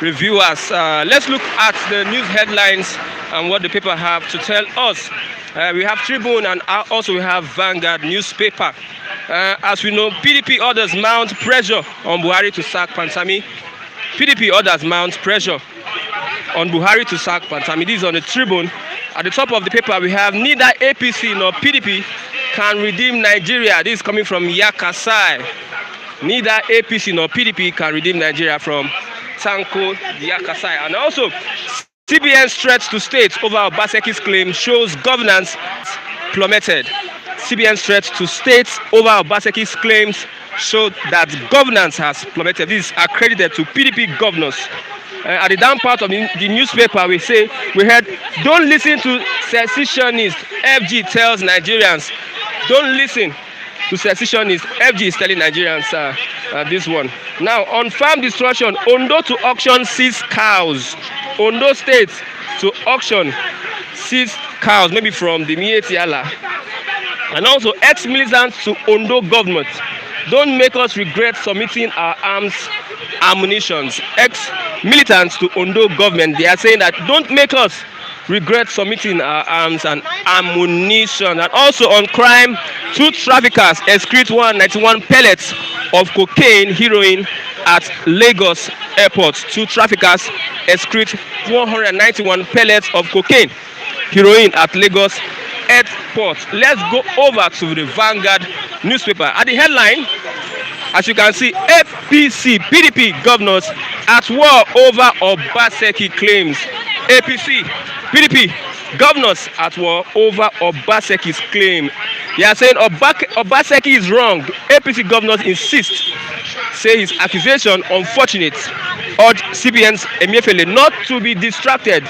reviewers. Let's look at the news headlines and what the paper have to tell us. We have Tribune and also we have Vanguard newspaper. As we know, PDP orders mount pressure on Buhari to sack Pantami. PDP orders mount pressure on Buhari to sack Pantami. This is on the Tribune. At the top of the paper, we have neither APC nor PDP can redeem Nigeria. This is coming from Yakasai. Neither APC nor PDP can redeem Nigeria from Tanko Yakasai. And also, CBN's threat to states over Obaseki's claim shows governance plummeted. CBN's threat to states over Obaseki's claims showed that governance has plummeted. This is accredited to PDP governors. At the down part of the newspaper, we heard, don't listen to secessionists. FG tells Nigerians, don't listen to secessionists. FG is telling Nigerians this one. Now, on farm destruction, Ondo to auction 6 cows. Ondo State to auction 6 cows, maybe from the Mietiala. And also, ex-militants to Ondo government. Don't make us regret submitting our arms, ammunitions. Ex-militants to Ondo government, they are saying that don't make us regret submitting our arms and ammunition. And also on crime, 2 traffickers excrete 191 pellets of cocaine, heroin at Lagos airport. 2 traffickers excrete 191 pellets of cocaine, heroin at Lagos airport. Let's go over to the Vanguard newspaper. At the headline, as you can see, APC, PDP governors at war over Obaseki claims. APC, PDP governors at war over Obaseki's claim. They are saying Obaseki is wrong. APC governors insist, say his accusation unfortunate. Urge CBN's Emefiele not to be distracted.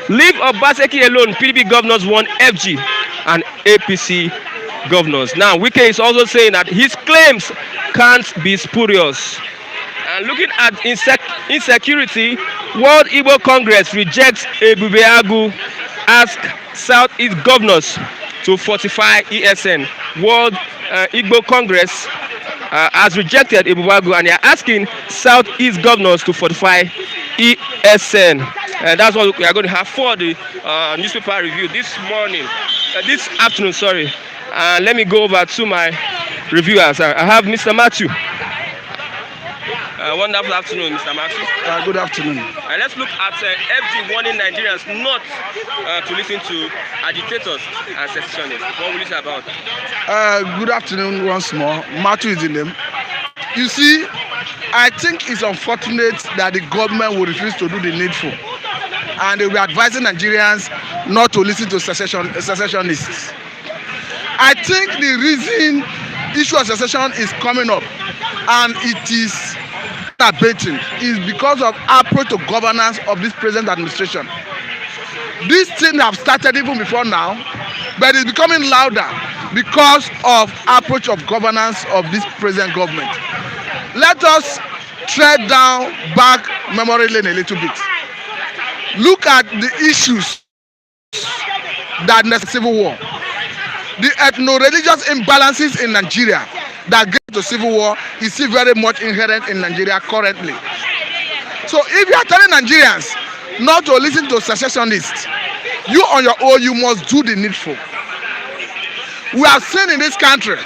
Leave Obaseki alone. PDP governors warn FG and APC governors. Now, Wike is also saying that his claims can't be spurious. And looking at insecurity, World Igbo Congress rejects Ebubeagu, ask Southeast governors to fortify ESN. World Igbo Congress has rejected Ebubeagu and they are asking Southeast governors to fortify ESN. That's what we are going to have for the newspaper review this morning, this afternoon, sorry. Let me go over to my reviewers. I have Mr. Matthew. Wonderful afternoon, Mr. Matthew. Good afternoon. Let's look at FG warning Nigerians not to listen to agitators and secessionists. What will you say about? Good afternoon once more. Matthew is the name. You see, I think it's unfortunate that the government will refuse to do the needful. And they will be advising Nigerians not to listen to secessionists. I think the reason issue of secession is coming up and it is abating is because of approach to governance of this present administration. These things have started even before now, but it's becoming louder because of approach of governance of this present government. Let us tread down back memory lane a little bit. Look at the issues that led to civil war. The ethno-religious imbalances in Nigeria that get to civil war is still very much inherent in Nigeria currently. So if you are telling Nigerians not to listen to secessionists, you on your own, you must do the needful. We have seen in this country,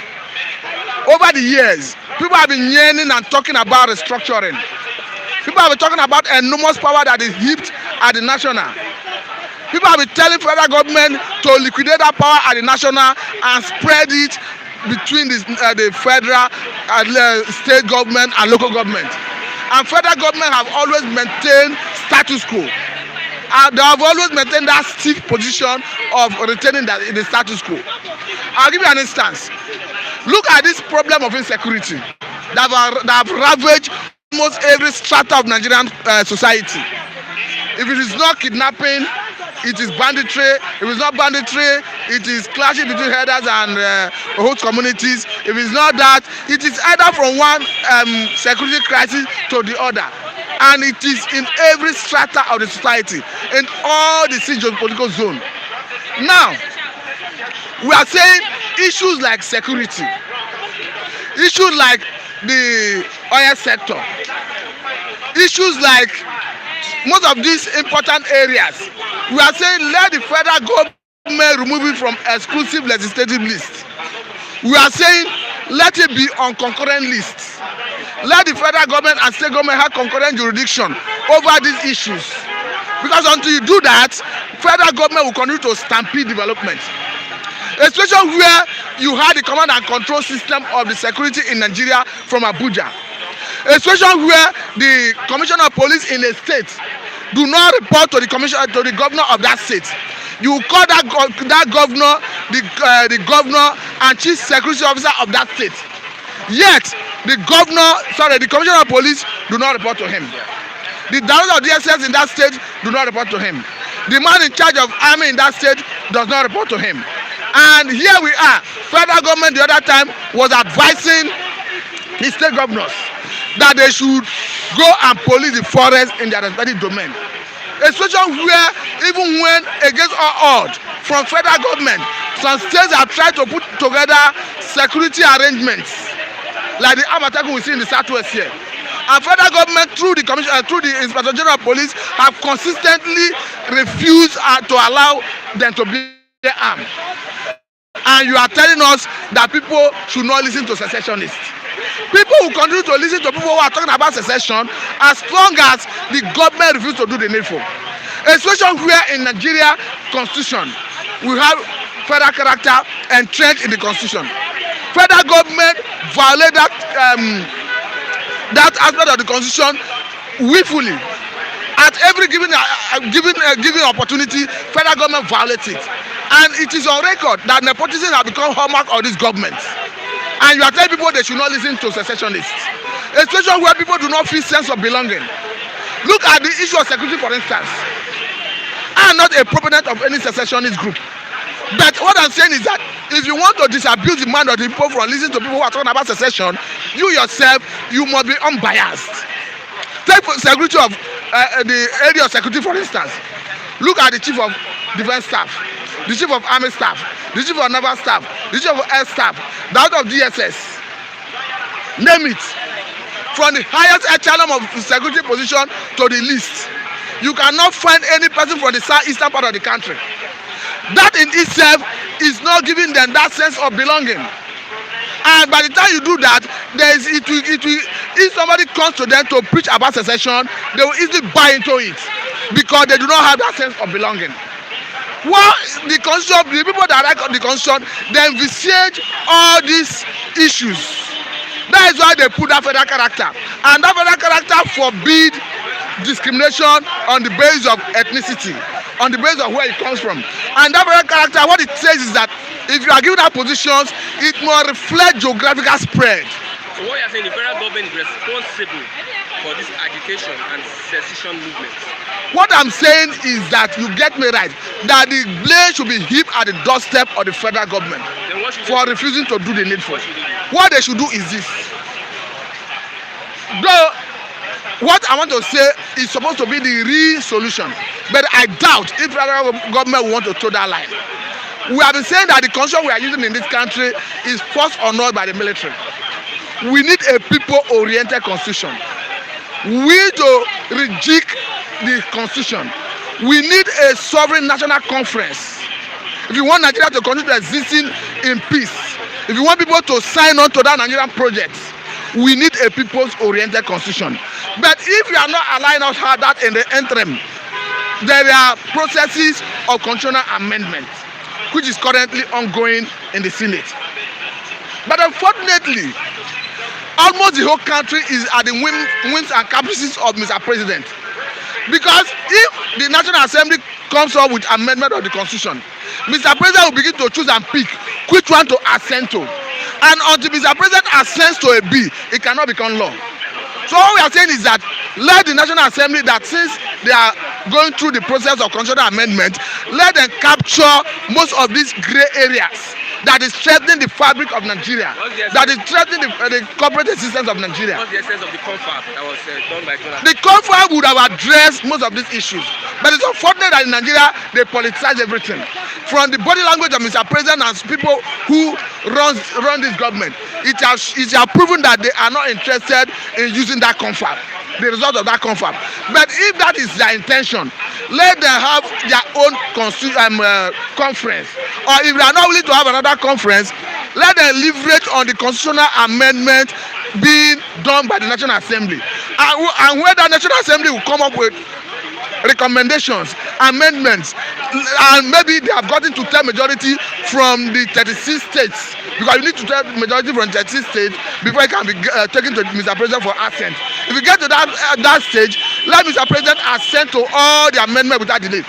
over the years, people have been yearning and talking about restructuring. People have been talking about enormous power that is heaped at the national. People have been telling federal government to liquidate that power at the national and spread it between the federal, state government and local government. And federal government have always maintained status quo. They have always maintained that stiff position of retaining the status quo. I'll give you an instance. Look at this problem of insecurity that have ravaged almost every strata of Nigerian society. If it is not kidnapping, it is banditry. If it's not banditry, it is clashing between herders and host communities. If it's not that, it is either from one security crisis to the other. And it is in every strata of the society, in all the political zone. Now, we are saying issues like security, issues like the oil sector, issues like most of these important areas. We are saying let the federal government remove it from exclusive legislative list. We are saying let it be on concurrent lists. Let the federal government and state government have concurrent jurisdiction over these issues. Because until you do that, federal government will continue to stampede development. A situation where you had the command and control system of the security in Nigeria from Abuja. A situation where the commissioner of police in a state do not report to the governor of that state. You call that governor the governor and chief security officer of that state. Yet the commissioner of police do not report to him. The director of DSS in that state do not report to him. The man in charge of army in that state does not report to him. And here we are. Federal government the other time was advising the state governors that they should go and police the forest in their respective domain. A situation where even when against all odds from federal government, some states have tried to put together security arrangements like the Amatakun we see in the southwest here. And federal government through the Inspector General of Police have consistently refused to allow them to bear arms. And you are telling us that people should not listen to secessionists. People will continue to listen to people who are talking about secession as long as the government refuses to do the needful. A situation where in Nigeria constitution we have federal character entrenched in the constitution. Federal government violate that aspect of the constitution willfully. At every given opportunity, federal government violates it. And it is on record that nepotism has become hallmark of this government. And you are telling people they should not listen to secessionists. A situation where people do not feel sense of belonging. Look at the issue of security, for instance. I am not a proponent of any secessionist group. But what I'm saying is that if you want to disabuse the mind of the people from listening to people who are talking about secession, you yourself, you must be unbiased. Take security of the area of security, for instance. Look at the chief of defense staff, the chief of army staff, the chief of naval staff, the chief of air staff, the head of DSS. Name it. From the highest echelon of security position to the least, you cannot find any person from the southeastern part of the country. That in itself is not giving them that sense of belonging. And by the time you do that, if somebody comes to them to preach about secession, they will easily buy into it because they do not have that sense of belonging. Well, the constitution, the people that write the constitution, they envisage all these issues. That is why they put that federal character, and that federal character forbid discrimination on the basis of ethnicity, on the basis of where it comes from. And that federal character, what it says is that if you are given that positions, it must reflect geographical spread. So what you are saying, the federal government is responsible for this agitation and secession movement? What I'm saying is that, you get me right, that the blame should be heaped at the doorstep of the federal government for refusing to do the needful. What they should do is this. Though what I want to say is supposed to be the real solution, but I doubt if federal government will want to toe that line. We have been saying that the constitution we are using in this country is forced or not by the military. We need a people-oriented constitution. We need to rejig the constitution. We need a sovereign national conference. If you want Nigeria to continue existing in peace, if you want people to sign on to that Nigerian project, we need a people's-oriented constitution. But if you are not allowing us to have that in the interim, there are processes of constitutional amendment, which is currently ongoing in the Senate. But unfortunately, almost the whole country is at the whims and caprices of Mr. President. Because if the National Assembly comes up with amendment of the Constitution, Mr. President will begin to choose and pick which one to assent to. And until Mr. President assents to a bill, it cannot become law. So what we are saying is that let the National Assembly, that since they are going through the process of constitutional amendment, let them capture most of these gray areas that is threatening the fabric of Nigeria, that is threatening the corporate systems of Nigeria. What's the essence of the confab that was done by Jonathan? The confab would have addressed most of these issues, but it's unfortunate that in Nigeria they politicize everything. From the body language of Mr. President and people who run this government, it has proven that they are not interested in using that confab. the result of that confab. But if that is their intention, let them have their own conference. Or if they are not willing to have another conference, let them leverage on the constitutional amendment being done by the National Assembly. And where the National Assembly will come up with recommendations, amendments, and maybe they have gotten to tell majority from the 36 states, because you need to tell majority from 36 states before it can be taken to Mr. President for assent. If you get to that stage, let Mr. President assent to all the amendments without delay.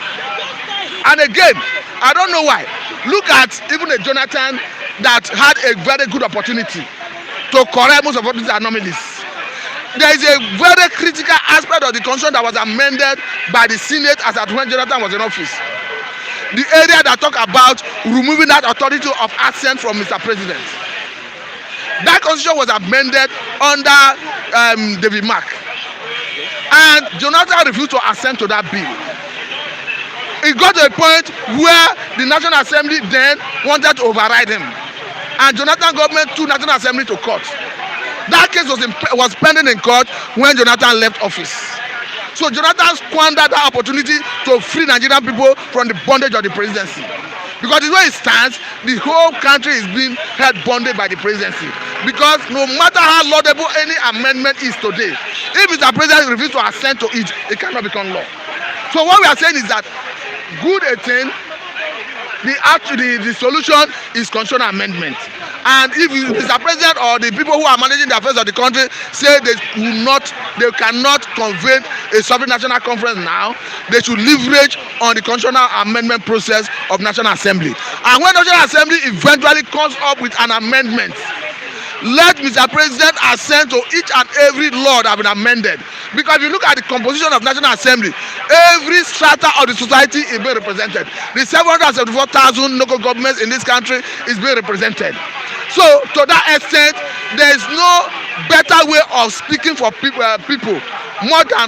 And again, I don't know why. Look at even a Jonathan that had a very good opportunity to correct most of these anomalies. There is a very critical aspect of the constitution that was amended by the Senate as at when Jonathan was in office. The area that talk about removing that authority of assent from Mr. President. That constitution was amended under David Mark. And Jonathan refused to assent to that bill. It got to a point where the National Assembly then wanted to override him. And Jonathan government took National Assembly to court. That case was pending in court when Jonathan left office. So Jonathan squandered that opportunity to free Nigerian people from the bondage of the presidency. Because the way it stands, the whole country is being held bonded by the presidency. Because no matter how laudable any amendment is today, if Mr. President refuses to assent to it, it cannot become law. So what we are saying is that good 18, the solution is constitutional amendment. And if Mr. President or the people who are managing the affairs of the country say they cannot convene a sovereign national conference now, they should leverage on the constitutional amendment process of National Assembly. And when National Assembly eventually comes up with an amendment, let Mr. President assent to each and every law that has been amended. Because if you look at the composition of National Assembly, every strata of the society is being represented. The 774,000 local governments in this country is being represented. So to that extent, there is no better way of speaking for people more than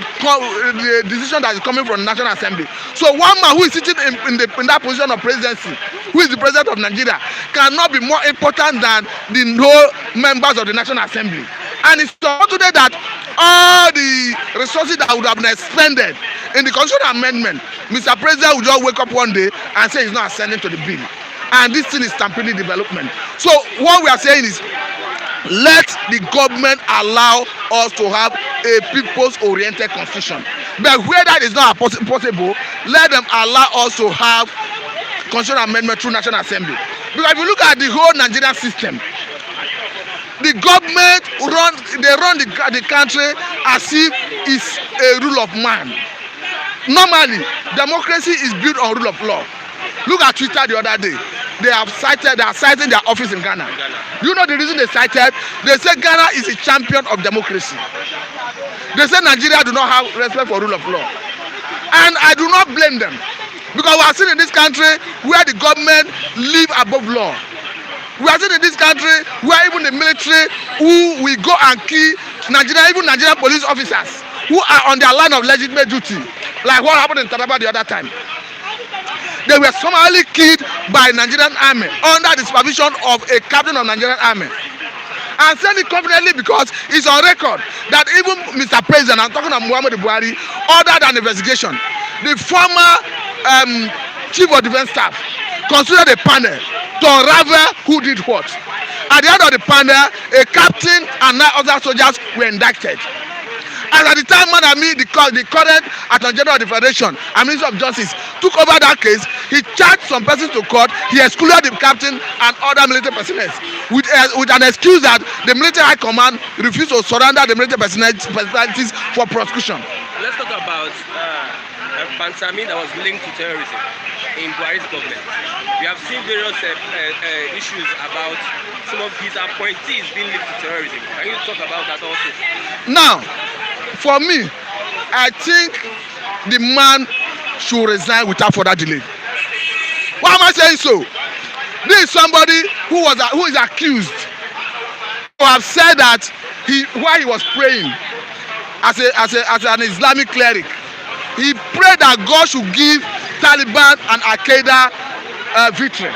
the decision that is coming from the National Assembly. So one man who is sitting in that position of presidency, who is the president of Nigeria, cannot be more important than the whole members of the National Assembly. And it's today that all the resources that would have been expended in the constitutional amendment, Mr. President will just wake up one day and say he's not ascending to the bill. And this thing is stampeding development. So what we are saying is, let the government allow us to have a people's-oriented constitution. But where that is not possible, let them allow us to have constitutional amendment through National Assembly. Because if you look at the whole Nigerian system, the government run the country as if it's a rule of man. Normally, democracy is built on rule of law. Look at Twitter the other day. They are citing their office in Ghana. You know the reason they cited? They say Ghana is a champion of democracy. They say Nigeria do not have respect for rule of law. And I do not blame them. Because we are seen in this country where the government live above law. We are seen in this country where even the military who will go and kill even Nigerian police officers who are on their line of legitimate duty. Like what happened in Taraba the other time. They were summarily killed by Nigerian army under the supervision of a captain of Nigerian army. And saying it confidently because it's on record that even Mr. President, I'm talking about Muhammadu Buhari, ordered an investigation. The former chief of defense staff considered a panel to unravel who did what. At the end of the panel, a captain and 9 other soldiers were indicted. And at the time, the current Attorney General of the Federation and Minister of Justice took over that case. He charged some persons to court. He excluded the captain and other military personnel with an excuse that the military high command refused to surrender the military personalities for prosecution. Let's talk about Pansami that was linked to terrorism in Buhari's government. We have seen various issues about some of his appointees being linked to terrorism. Can you talk about that also? Now, for me, I think the man should resign without further delay. Why am I saying so? This is somebody who is accused to have said that while he was praying as an Islamic cleric, he prayed that God should give Taliban and Al-Qaeda victory.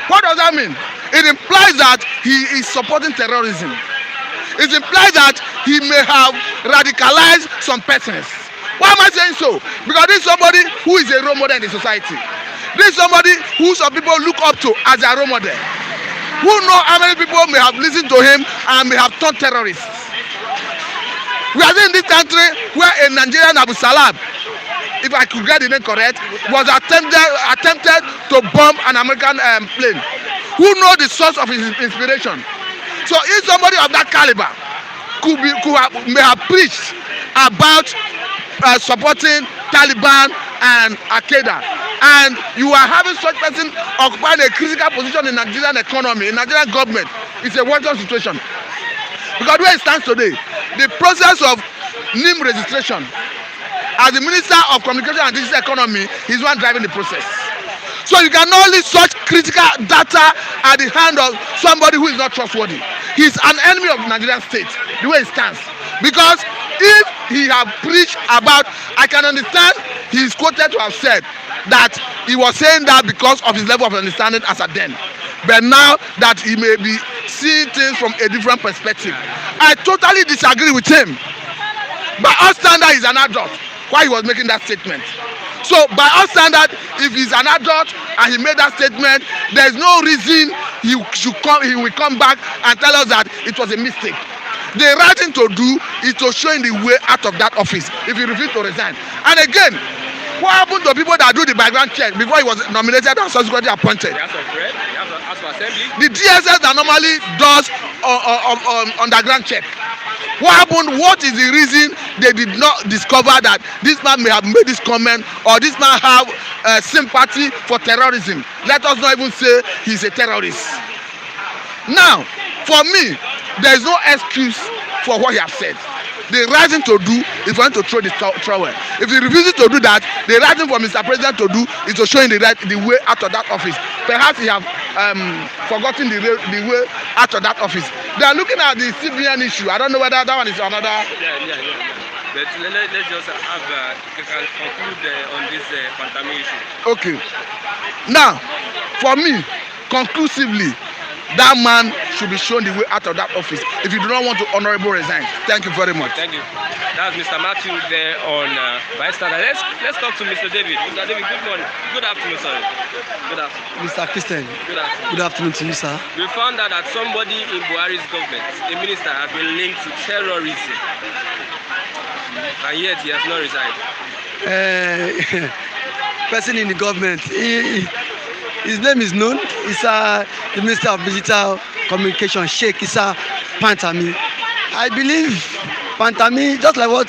What does that mean? It implies that he is supporting terrorism. It implies that he may have radicalized some persons. Why am I saying so? Because this is somebody who is a role model in the society. This is somebody who some people look up to as a role model. Who know how many people may have listened to him and may have turned terrorists. We are in this country where a Nigerian Abu Salam, if I could get the name correct, was attempted to bomb an American plane. Who know the source of his inspiration? So if somebody of that caliber may have preached about supporting Taliban and Al-Qaeda, and you are having such person occupying a critical position in Nigerian economy, in Nigerian government, it's a worrisome situation. Because where it stands today, the process of NIM registration, as the Minister of Communication and Digital Economy, he's one driving the process. So you cannot leave such critical data at the hand of somebody who is not trustworthy. He's an enemy of Nigerian state, the way it stands. Because if he have preached about, I can understand he is quoted to have said that he was saying that because of his level of understanding as a then. But now that he may be seeing things from a different perspective, I totally disagree with him. By our standard, he's an adult. Why he was making that statement? So by our standard, if he's an adult and he made that statement, there's no reason he will come back and tell us that it was a mistake. The right thing to do is to show him the way out of that office if he refuses to resign. And again, what happened to people that do the background check before he was nominated and subsequently appointed? The DSS that normally does underground check. What happened? What is the reason they did not discover that this man may have made this comment or this man have sympathy for terrorism? Let us not even say he's a terrorist. Now, for me, there is no excuse for what he has said. The right thing to do is for him to throw the trowel. If he refuses to do that, the right thing for Mr. President to do is to show him the way out of that office. Perhaps he have forgotten the way out of that office. They are looking at the CBN issue. I don't know whether that one is another. Yeah. But let's just have conclude on this Pantami issue. Okay. Now, for me, conclusively, that man should be shown the way out of that office if you do not want to honorable resign. Thank you very much. Thank you. That's Mr. Matthew there on Bystanders. Let's talk to Mr. David. Mr. David, good morning. Good afternoon, sorry. Good afternoon. Mr. Christian. Good afternoon. Good afternoon to you, sir. We found out that somebody in Buhari's government, a minister, has been linked to terrorism, and yet he has not resigned. Person in the government. His name is known. He's the Minister of Digital Communication, Sheikh Issa Pantami. I believe Pantami, just like what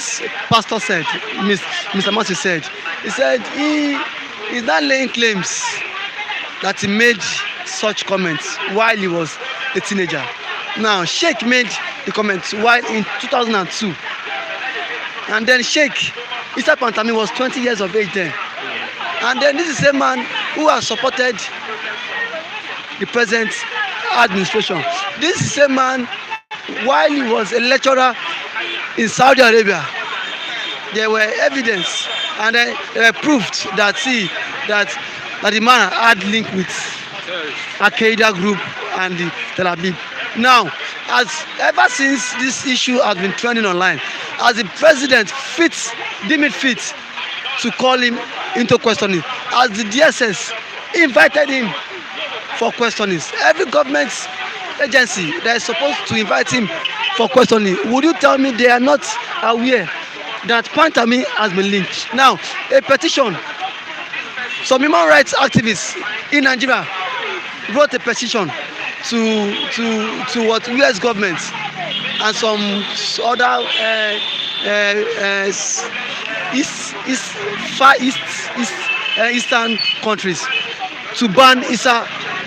Pastor said, Mr. Matthew said, he said he is not laying claims that he made such comments while he was a teenager. Now, Sheikh made the comments while in 2002. And then Sheikh Issa Pantami was 20 years of age then. And then this is a man who has supported the present administration. This is a man, while he was a lecturer in Saudi Arabia, there were evidence and they were proved that the man had link with Al-Qaeda group and the Tel Aviv. Now, ever since this issue has been trending online, as the president deemed it fit to call him into questioning, as the DSS invited him for questioning. Every government agency that is supposed to invite him for questioning, would you tell me they are not aware that Pantami has been linked? Now, a petition, some human rights activists in Nigeria wrote a petition to what US government and some other eastern countries to ban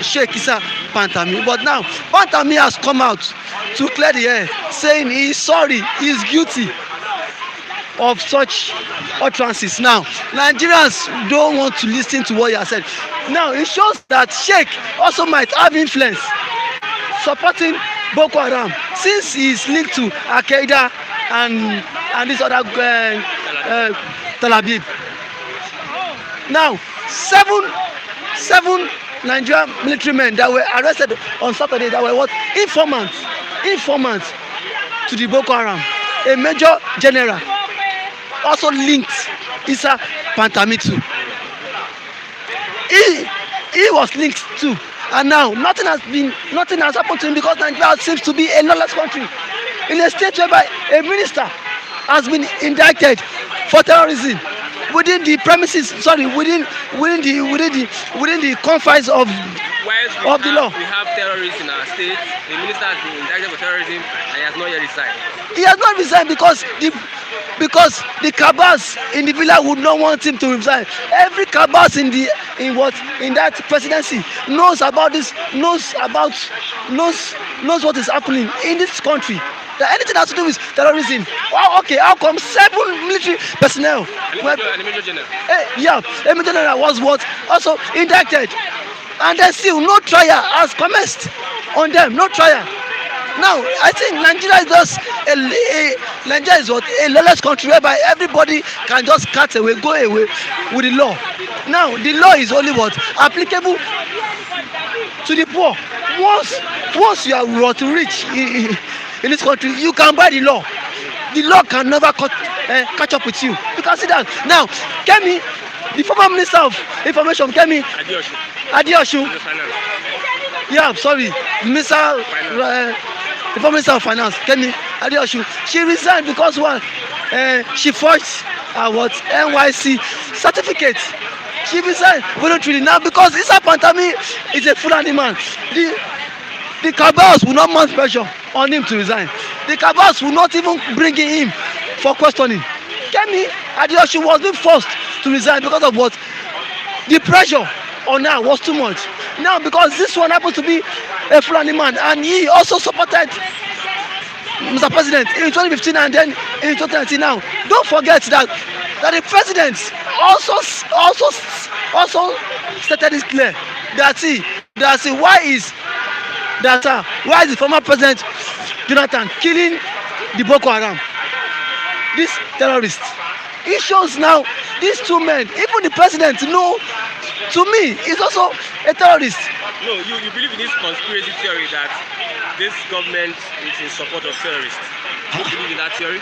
Sheikh Issa Pantami. But now Pantami has come out to clear the air, saying he is sorry, he is guilty of such utterances. Now, Nigerians don't want to listen to what he has said. Now, it shows that Sheikh also might have influence supporting Boko Haram, since he is linked to Al-Qaeda and this other Tel Aviv. Now, seven Nigerian military men that were arrested on Saturday that were what? Informants. to the Boko Haram. A major general also linked Isa Pantami too. He was linked too, and now nothing has happened to him because Nigeria seems to be a lawless country. In a state whereby a minister has been indicted for terrorism within the premises, within the confines of the law. We have terrorists in our state. The minister has been indicted for terrorism and he has not yet resigned. He has not resigned because the cabals in the villa would not want him to resign. Every cabals in that presidency knows about this, knows what is happening in this country. That anything has to do with terrorism. Wow, okay, how come 7 military personnel? And a major general. A major general was also indicted, and then still no trial has commenced on them. No trial. Now I think Nigeria is a lawless country whereby everybody can just cut away, go away with the law. Now the law is only applicable to the poor. Once you are rich in this country, you can buy the law. The law can never catch up with you. You can see that. Now, Kemi, the former Minister of Information, Kemi Adeosun. Yeah, sorry, the former Minister of Finance, Kemi Adeosun. She resigned because she forged NYC certificate. She resigned voluntarily now because Isa Pantami is a Fulani man. The cabals will not mount pressure on him to resign. The cabals will not even bring him for questioning. Kemi Adeosun was being forced to resign because of what? The pressure on her was too much. Now because this one happens to be a Fulani man and he also supported Mr. President in 2015 and then in 2019 now. Don't forget that the president also stated it clear why is the former president Jonathan killing the Boko Haram, this terrorist? It shows now these two men, even the president, know, to me, is also a terrorist. No, you believe in this conspiracy theory that this government is in support of terrorists? Do you believe in that theory?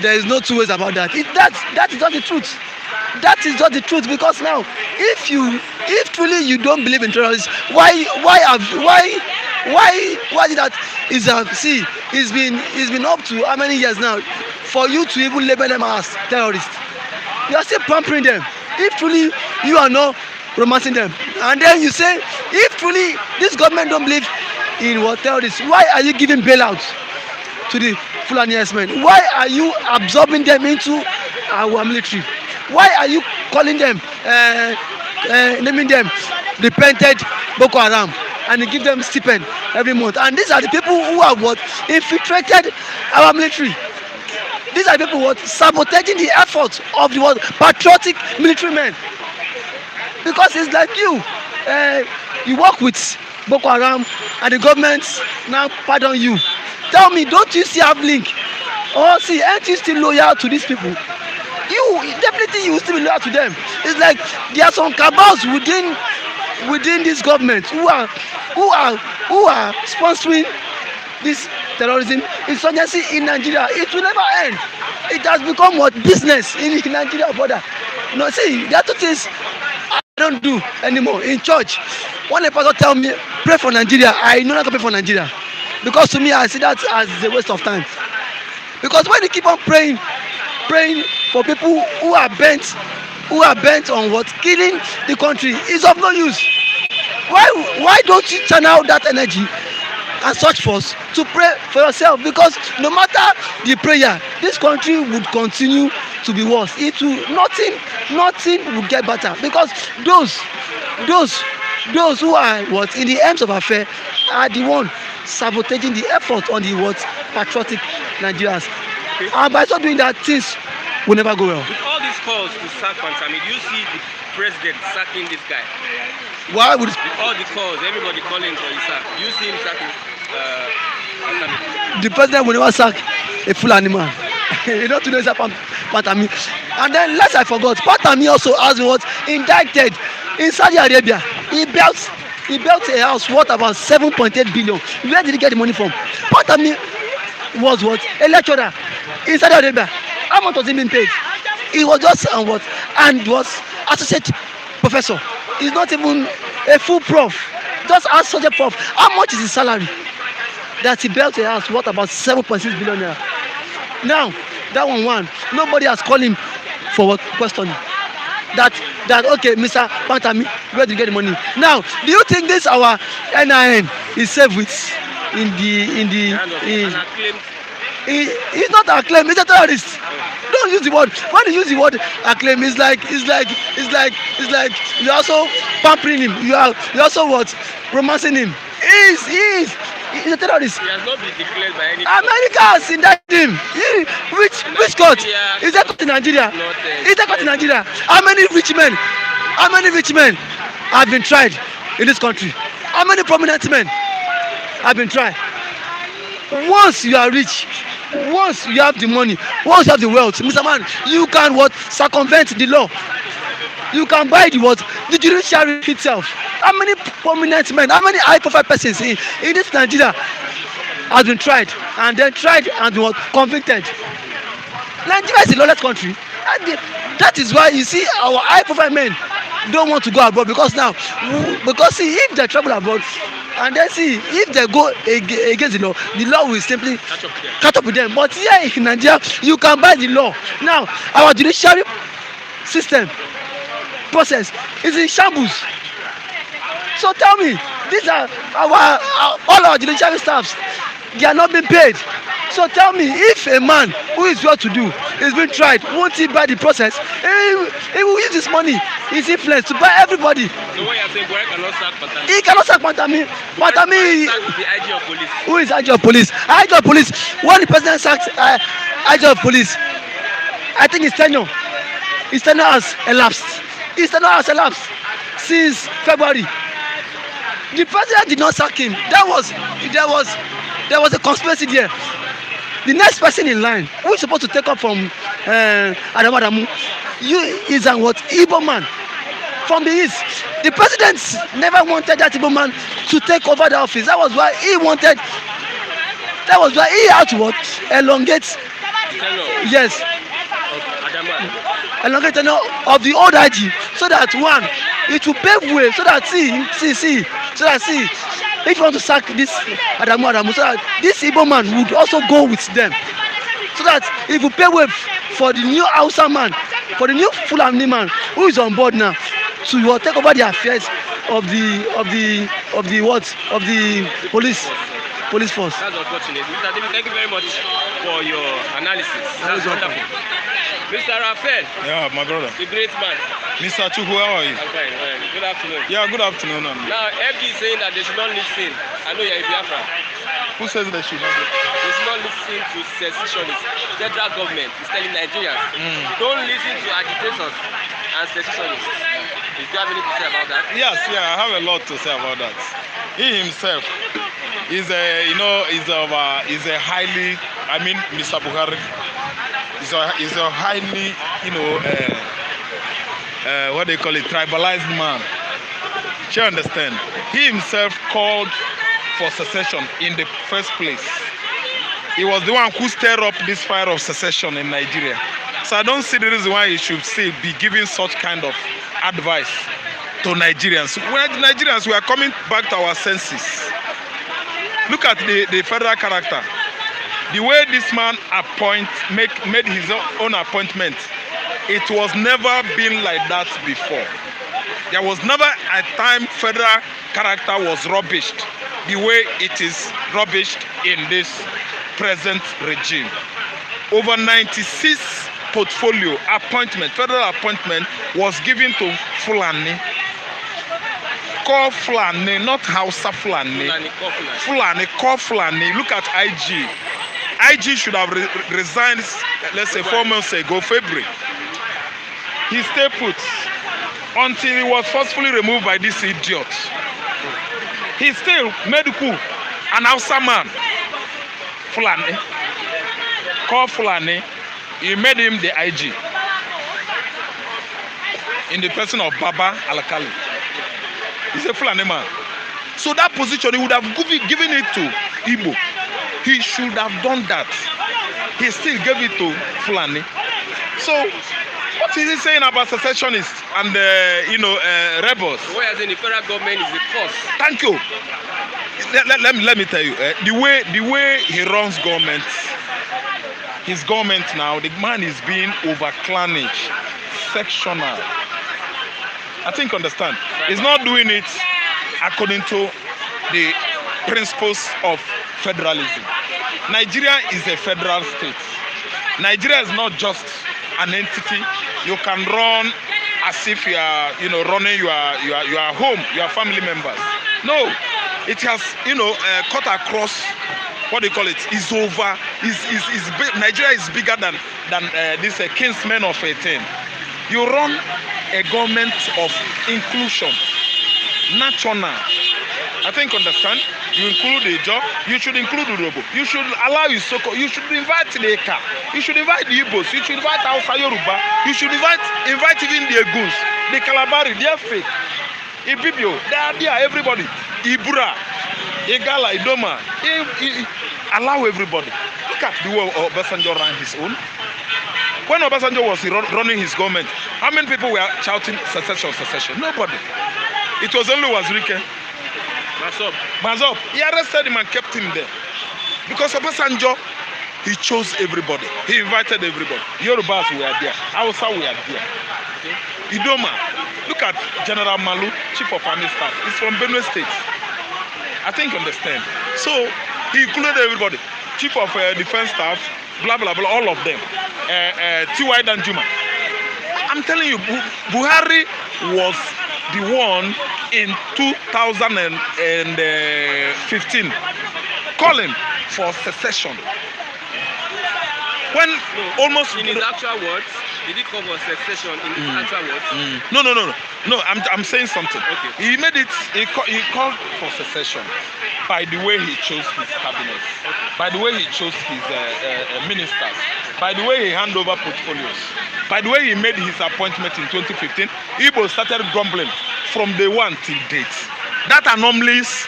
There is no two ways about that. That is not the truth. That is not the truth because now, if truly you don't believe in terrorists, why is it that it's been up to how many years now for you to even label them as terrorists? You are still pampering them. If truly you are not romancing them, and then you say if truly this government don't believe in terrorists, why are you giving bailouts to the Fulani men? Why are you absorbing them into our military? Why are you calling them, naming them repented Boko Haram, and you give them stipend every month? And these are the people who have infiltrated our military. These are the people sabotaging the efforts of the patriotic military men. Because it's like you work with Boko Haram and the government now pardon you. Tell me, don't you still have link? Aren't you still loyal to these people? You will still be loyal to them. It's like there are some cabals within this government who are sponsoring this terrorism insurgency in Nigeria. It will never end. It has become business in Nigeria border. No, see, there are two things I don't do anymore in church. When a pastor tell me pray for Nigeria, I know not to pray for Nigeria, because to me I see that as a waste of time. Because when you keep on praying for people who are bent on killing the country, is of no use. Why don't you channel that energy and such force to pray for yourself? Because no matter the prayer, this country would continue to be worse. It will nothing will get better, because those who are in the aims of affair are the one sabotaging the effort on the patriotic Nigerians. Okay. And by so doing that, things will never go well. With all these calls to sack Pantami, do you see the president sacking this guy? Why would? With all the calls, everybody calling for his sack, do you see him sacking Pantami? The president will never sack a Fulani man. You know, today is Pantami. And then, lest I forgot, Pantami also has been indicted in Saudi Arabia. He built He built a house worth about 7.8 billion. Where did he get the money from? Pantami was what? A lecturer in Saudi Arabia. How much was he being paid? He was just what? And was associate professor. He's not even a full prof. Just associate prof. How much is his salary? That he built a house worth about 7.6 billion naira. Now, that one, nobody has called him for what questioning. That okay, Mr. Pantami, where did you get the money? Now, do you think this our NIN is safe with he's not acclaimed, he's a terrorist. Don't use the word. When you use the word acclaim, it's like you're also pampering him. You're also what? Romancing him. He's a terrorist. He has not been declared by any America has indicted him. Which court? Is that court in Nigeria? Is that court in Nigeria? How many rich men have been tried in this country? How many prominent men have been tried? Once you are rich, once you have the money, once you have the wealth, Mr. Man, you can what? Circumvent the law. You can buy the judiciary itself. How many prominent men, how many high-profile persons in this Nigeria has been tried and what? Convicted? Nigeria is a lawless country. And that is why you see our high-profile men don't want to go abroad because see, if they travel abroad and then see if they go against the law will simply catch up with them. But here in Nigeria, you can buy the law. Now, our judiciary system process is in shambles. So tell me, these are all our judiciary staffs. They are not being paid. So tell me, if a man who is well to do is being tried, won't he buy the process? He will use this money, his influence to buy everybody. So what you are saying, Buhari cannot sack Pantami? He cannot sack Pantami. Pantami. The IG of police. Who is IG of police? IG of police. When the president sacks IG of police, I think his tenure has elapsed. His tenure has elapsed since February. The president did not sack him. There was a conspiracy there. The next person in line, who is supposed to take up from Adamu, is an what? Igbo man from the east. The president never wanted that Igbo man to take over the office. That was why he had to what? Elongate. Yes. Elongate of the old IG, so that one, it will pave way, so that see. If you want to sack this Adamu, so that this Igbo man would also go with them. So that it will pay way for the new Hausa man, for the new Fulani man who is on board now to take over the affairs of the police force. That's unfortunate. Mr. David, thank you very much for your analysis. That's wonderful. Mr. Raphael. Yeah, my brother. The great man. Mr. Chukwu, how are you? I'm fine. Good afternoon. Yeah, good afternoon. Now, FG is saying that they should not listen. I know you're in Biafra. Who says they should not? They should not listen to secessionists. Federal government is telling Nigerians, don't listen to agitators and secessionists. Do you have anything to say about that? Yes, I have a lot to say about that. He himself is a highly, Mr. Buhari is a highly, what they call it, tribalized man. You understand? He himself called for secession in the first place. He was the one who stirred up this fire of secession in Nigeria. So I don't see the reason why he should still be giving such kind of advice to Nigerians. When Nigerians, we are coming back to our senses. Look at the federal character. The way this man made his own appointment, it was never been like that before. There was never a time federal character was rubbished the way it is rubbished in this present regime. Over 96 portfolio appointment, federal appointment was given to Fulani. Call Fulani, not Hausa Fulani. Fulani, call Fulani. Look at IG. IG should have resigned, let's say 4 months ago, February. He stayed put until he was forcefully removed by this idiot. He still made coup, an Hausa man, Fulani, called Fulani. He made him the IG in the person of Baba Alakali. He's a Fulani man. So that position, he would have given it to Igbo. He should have done that. He still gave it to Fulani. So, what is he saying about secessionists and rebels? Why as in the federal government is the cause? Thank you. Let me tell you, the way he runs government, his government now, the man is being over-clannish, sectional. I think understand. He's not doing it according to the principles of federalism. Nigeria is a federal state. Nigeria is not just an entity you can run as if you are running your home, your family members. No, it has cut across what they call it is over. Nigeria is bigger than this kinsmen of 18. You run a government of inclusion, national. I think understand. You include the job. You should include Urobo. You should allow Isoko. You should invite the Eka. You should invite the Igbos. You should invite Hausa Yoruba. You should invite even the Eguns, the Kalabari, the Efik, Ibibio. They are there. Everybody. Ibura, Igala, Idoma. Allow everybody. Look at the way Obasanjo ran his own. When Obasanjo was running his government, how many people were shouting secession, secession? Nobody. It was only Wazirike. Mazop. He arrested him and kept him there. Because Obasanjo, he chose everybody. He invited everybody. Yorubas were there. Hausa were there. Okay. Idoma. Look at General Malu, Chief of Army Staff. He's from Benue State. I think understand. So he included everybody. Chief of Defense Staff, blah, blah, blah, all of them. T.Y. Danjuma. I'm telling you, Buhari was the one in 2015 calling for secession. When almost in his actual words, did he call for secession in his actual words? No. I'm saying something. Okay. He made it. He called for secession by the way he chose his cabinet, by the way he chose his ministers, by the way he handed over portfolios, by the way he made his appointment in 2015. Igbo started grumbling from day one till date. That anomalies,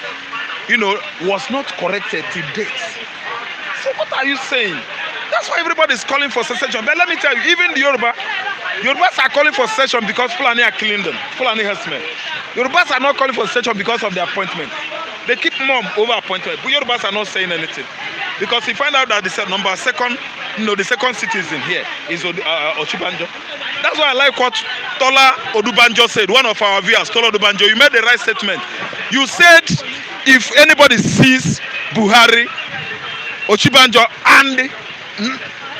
was not corrected till date. So what are you saying? That's why everybody is calling for secession. But let me tell you, even the Yorubas are calling for secession because Fulani are killing them. Fulani herdsmen. Yorubas are not calling for secession because of the appointment. They keep mum over appointment. But Yorubas are not saying anything. Because you find out that the second citizen here is Ochibanjo. That's why I like what Tola Odubanjo said, one of our viewers, Tola Odubanjo. You made the right statement. You said if anybody sees Buhari, Ochibanjo, and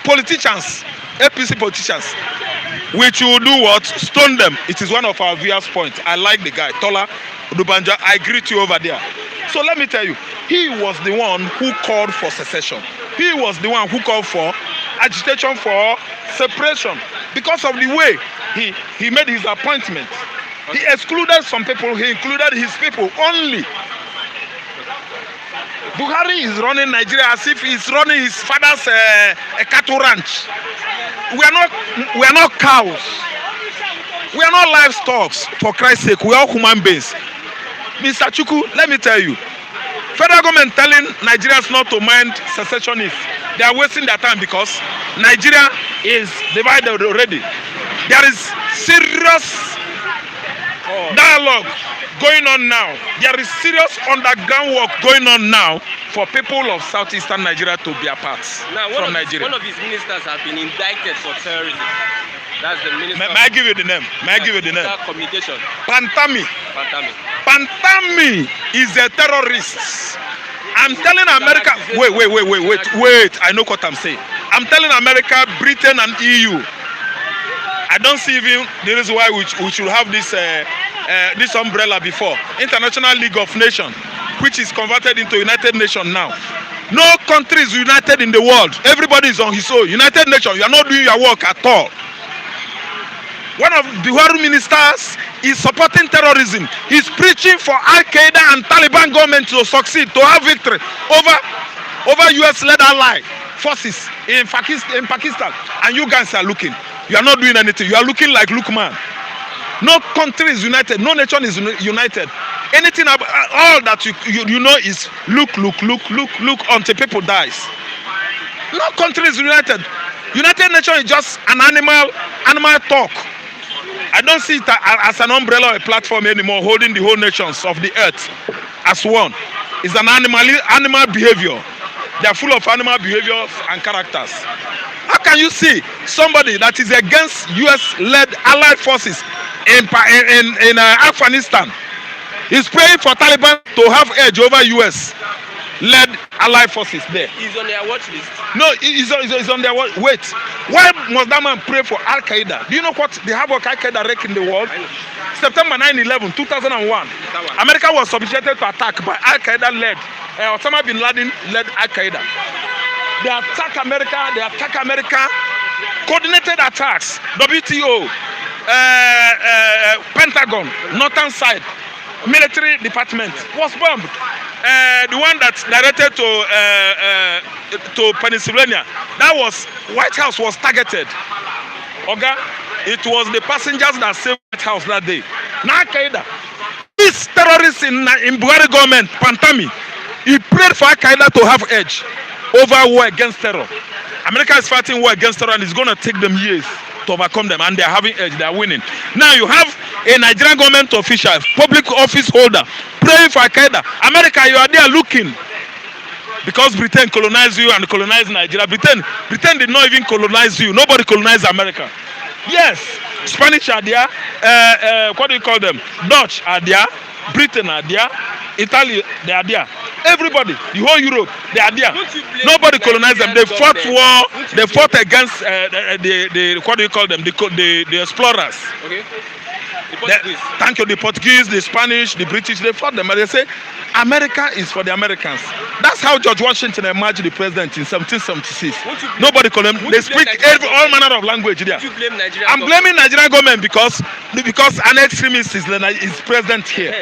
politicians, APC politicians, which will do what? Stone them. It is one of our viewers' points. I like the guy, Tola Odubanjo. I greet you over there. So let me tell you, he was the one who called for secession. He was the one who called for agitation for separation because of the way he made his appointment. He excluded some people, he included his people only. Buhari is running Nigeria as if he's running his father's cattle ranch. We are not cows. We are not livestock, for Christ's sake. We are human beings. Mr. Chukwu, let me tell you, federal government telling Nigerians not to mind secessionists. They are wasting their time because Nigeria is divided already. There is serious dialogue going on now. There is serious underground work going on now for people of southeastern Nigeria to be apart from Nigeria. One of his ministers has been indicted for terrorism. That's the minister. May I give you the name? Communication. Pantami is a terrorist. I'm telling America. Wait. I know what I'm saying. I'm telling America, Britain, and EU. I don't see even the reason why we should have this umbrella before. International League of Nations, which is converted into United Nations now. No country is united in the world. Everybody is on his own. United Nations, you are not doing your work at all. One of the Buhari ministers is supporting terrorism. He's preaching for Al-Qaeda and Taliban government to succeed, to have victory over US-led ally forces in Pakistan. And you guys are looking. You are not doing anything. You are looking like Lukman. No country is united. No nation is united. Anything about all that you know is look until people dies. No country is united. United Nations is just an animal talk. I don't see it as an umbrella or a platform anymore, holding the whole nations of the earth as one. It's an animal behavior. They are full of animal behaviors and characters. How can you see somebody that is against U.S.-led allied forces in Afghanistan is praying for Taliban to have edge over U.S.-led allied forces there? He's on their watch list. No, he's on their watch. Wait, why must that man pray for Al Qaeda? Do you know what the havoc Al Qaeda wreaked in the world? September 9/11, 2001, America was subjected to attack by Al Qaeda led. Osama bin Laden led Al Qaeda. They attack America. Coordinated attacks. WTO, Pentagon, Northern side, military department was bombed. The one that directed to Pennsylvania, that was White House was targeted. Okay, it was the passengers that saved White House that day. Now Al Qaeda, these terrorists in Buhari government, Pantami, he prayed for Al Qaeda to have edge over war against terror. America is fighting war against terror, and it's going to take them years to overcome them, and they are having edge. They are winning. Now you have a Nigerian government official, public office holder, praying for Al Qaeda. America, you are there looking. Because Britain colonized you and colonized Nigeria. Britain did not even colonize you. Nobody colonized America. Yes, Spanish are there. What do you call them? Dutch are there. Britain are there. Italy, they are there. Everybody, the whole Europe, they are there. Nobody colonized them. They fought war. They fought against the what do you call them? The explorers. Okay. Thank you, the Portuguese, the Spanish, the British. They fought them, and they say America is for the Americans. That's how George Washington emerged the president in 1776. Nobody call them. They speak all manner of language there. I'm blaming Nigerian government because an extremist is president here.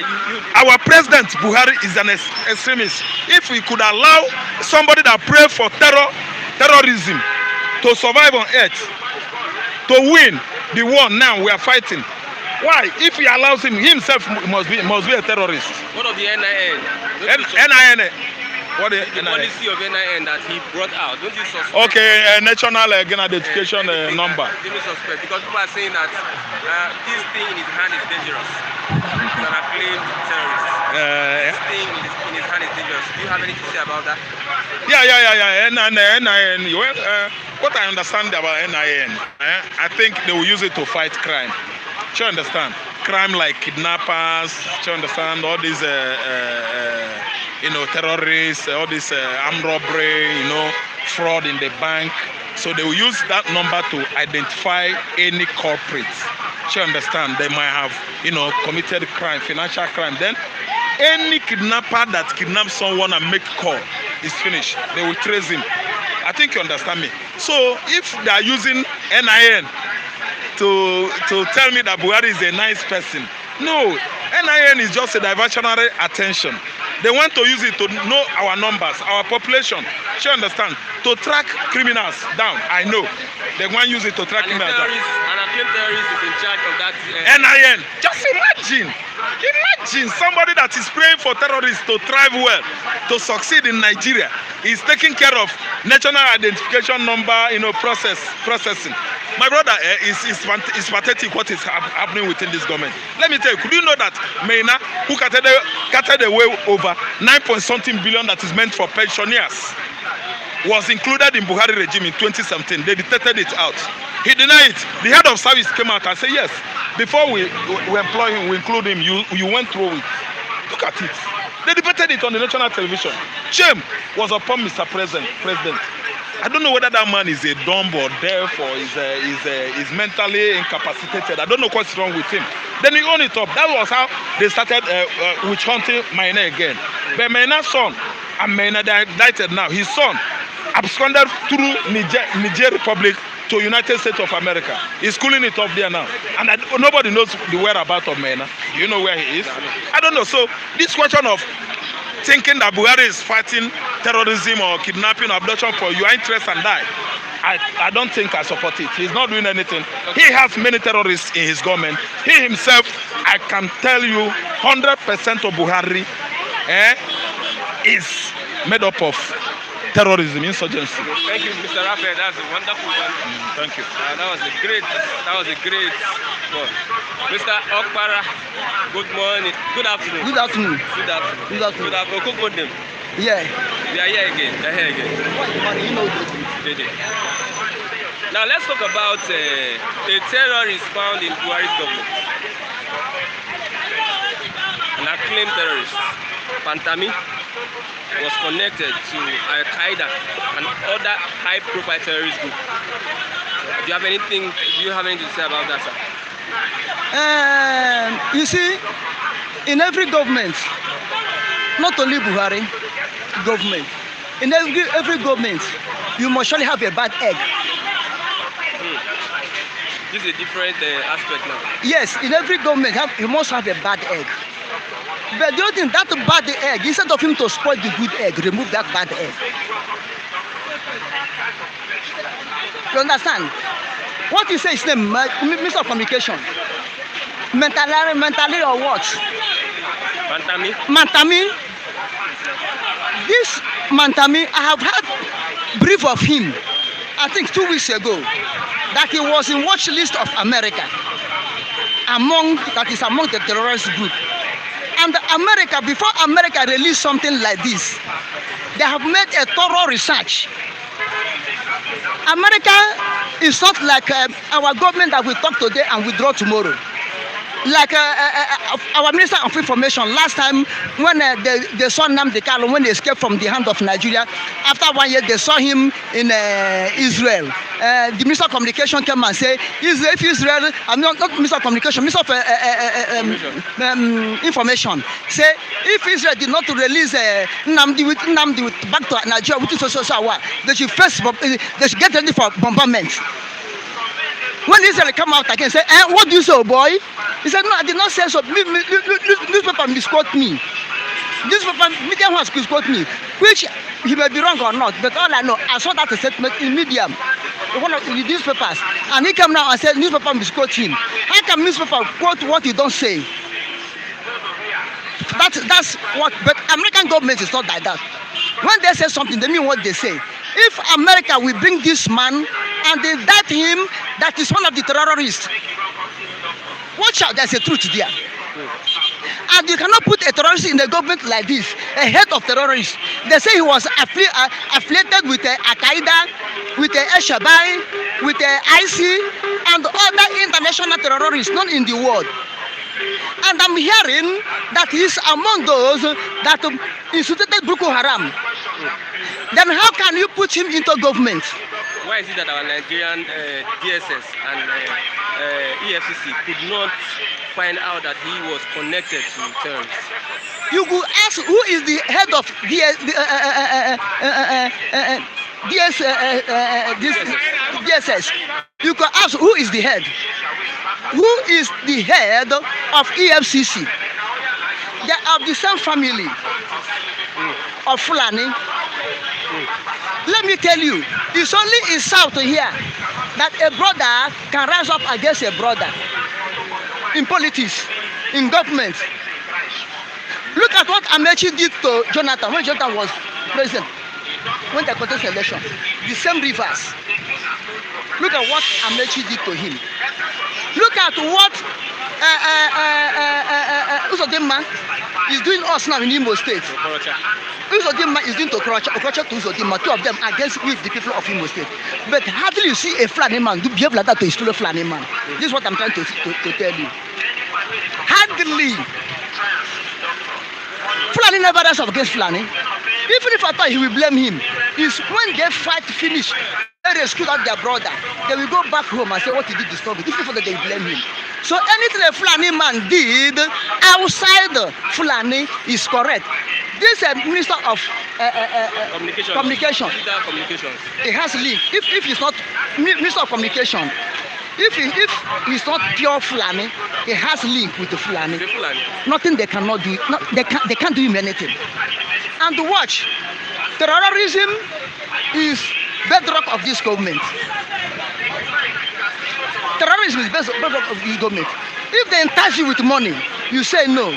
Our president Buhari is an extremist. If we could allow somebody that pray for terrorism to survive on earth, to win the war now we are fighting. Why? If he allows himself must be a terrorist. What of the NIN? NIN. What is the policy of NIN that he brought out? Don't you suspect? Okay, national identification number. Don't you suspect? Because people are saying that this thing in his hand is dangerous. He's an acclaimed terrorist. This thing in his hand is dangerous. Do you have anything to say about that? Yeah. NIN. What I understand about NIN, I think they will use it to fight crime. You understand? Crime like kidnappers, you understand? All these, terrorists, all this armed robbery, fraud in the bank. So they will use that number to identify any culprits. You understand? They might have, committed crime, financial crime. Then any kidnapper that kidnaps someone and make call is finished. They will trace him. I think you understand me. So if they are using NIN to tell me that Buhari is a nice person. No, NIN is just a diversionary attention. They want to use it to know our numbers, our population. You understand? To track criminals down. I know. They want to use it to track criminals down. And a claim terrorist is in charge of that. NIN. Just imagine somebody that is praying for terrorists to thrive well, to succeed in Nigeria, is taking care of national identification number, processing. My brother, it's pathetic what is happening within this government. Let me tell you, could you know that Maina, who carted away over 9.something billion that is meant for pensioners, was included in Buhari regime in 2017. They detected it out. He denied it. The head of service came out and said, yes, before we employ him, we include him, you went through it. Look at it. They debated it on the national television. Shame was upon Mr. President. I don't know whether that man is a dumb or deaf or is mentally incapacitated. I don't know what's wrong with him. Then he owned it up. That was how they started witch hunting Maina again. But Maina's son, and Maina they are indicted now. His son absconded through Niger Republic to United States of America. He's cooling it off there now. And nobody knows the whereabouts of Maina. Do you know where he is? I don't know. So this question of thinking that Buhari is fighting terrorism or kidnapping or abduction for your interest and die, I don't think I support it. He's not doing anything. He has many terrorists in his government. He himself, I can tell you, 100% of Buhari is made up of terrorism, insurgency. Thank you, Mr. Raphael. That's a wonderful one. Thank you. That was a great one. Mr. Okpara, good morning. Good afternoon. Good afternoon. Good afternoon. Good afternoon. Good afternoon. Cook with them. Yeah. We are here again. They are here again. They did. Now let's talk about a terrorist found in Buhari's government. An acclaimed terrorist, Pantami, was connected to Al-Qaeda and other high-profile terrorist groups. Do you have anything to say about that, sir? You see, in every government, not only Buhari government, in every government, you must surely have a bad egg. This is a different aspect now. Yes, in every government, you must have a bad egg. But the other thing, that bad egg, instead of him to spoil the good egg, remove that bad egg. You understand? What you say is the Minister of Communication. Mentally or what? Mantami. This Mantami, I have had brief of him, I think 2 weeks ago, that he was in watch list of America, among the terrorist group. And America, before America released something like this, they have made a thorough research. America is not like our government that will talk today and withdraw tomorrow. Like our Minister of Information last time, when they saw Nnamdi Kanu when they escaped from the hand of Nigeria, after 1 year they saw him in Israel. The Minister of Communication came and said, if Israel, I'm not Minister of Communication, Minister of Information, say if Israel did not release Nnamdi back to Nigeria, which is also they should get ready for bombardment. When Israel come out again, say, what do you say, boy? He said, no, I did not say so. Newspaper misquote me. Newspaper, media has misquote me, which he may be wrong or not, but all I know, I saw that statement in Medium, one of the newspapers, and he came now and said, newspaper misquote him. How can newspaper quote what you don't say? That's what, but American government is not like that. When they say something, they mean what they say. If America will bring this man and they indict him, that is one of the terrorists. Watch out, there's a truth there. And you cannot put a terrorist in the government like this, a head of terrorists. They say he was affiliated with Al-Qaeda, with Al-Shabaab, with IC, and other international terrorists known in the world. And I'm hearing that he's among those that instituted Boko Haram. Then how can you put him into government? Why is it that our Nigerian DSS and EFCC could not find out that he was connected to terrorists? You could ask who is the head of DSS. You could ask who is the head. Who is the head of EFCC? They are of the same family of Fulani. Let me tell you, it's only in South here that a brother can rise up against a brother in politics, in government. Look at what Amechi did to Jonathan when Jonathan was president, when they contested election. The same reverse. Look at what Amechi did to him. Look at what Uzodinma is doing us now in Imo State. Uzodinma is doing to Okrocha to Uzodinma, two of them against with the people of Imo State. But hardly you see a Fulani man do behave like that to a fellow Fulani man. This is what I'm trying to tell you. Hardly. Fulani never rise up against Fulani. Even if I thought he will blame him, is when they fight finish, they rescue out their brother, they will go back home and say what he did is not good. Even for that they blame him. So anything a Fulani man did outside Fulani is correct. This Minister of Communication, he has link. If he's not Minister of Communication, if he's not pure Fulani, he has link with the Fulani. Nothing they cannot do. They can't do him anything. And watch, terrorism is bedrock of this government. Terrorism is bedrock of this government. If they entice you with money, you say no.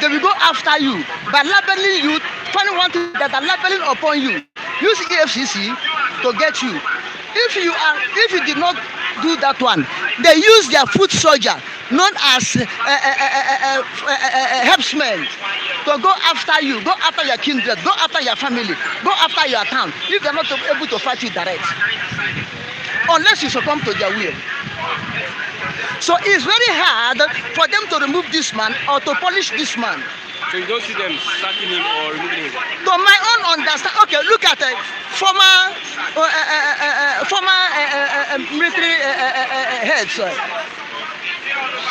They will go after you by labeling you, finding one thing that are labeling upon you. Use EFCC to get you. If you did not do that one, they use their foot soldier, known as herdsmen, to go after you, go after your kindred, go after your family, go after your town. If they are not able to fight you direct, unless you succumb to their will. So it's very hard for them to remove this man or to punish this man. So you don't see them sacking him or removing him? To my own understanding, okay, look at former military heads,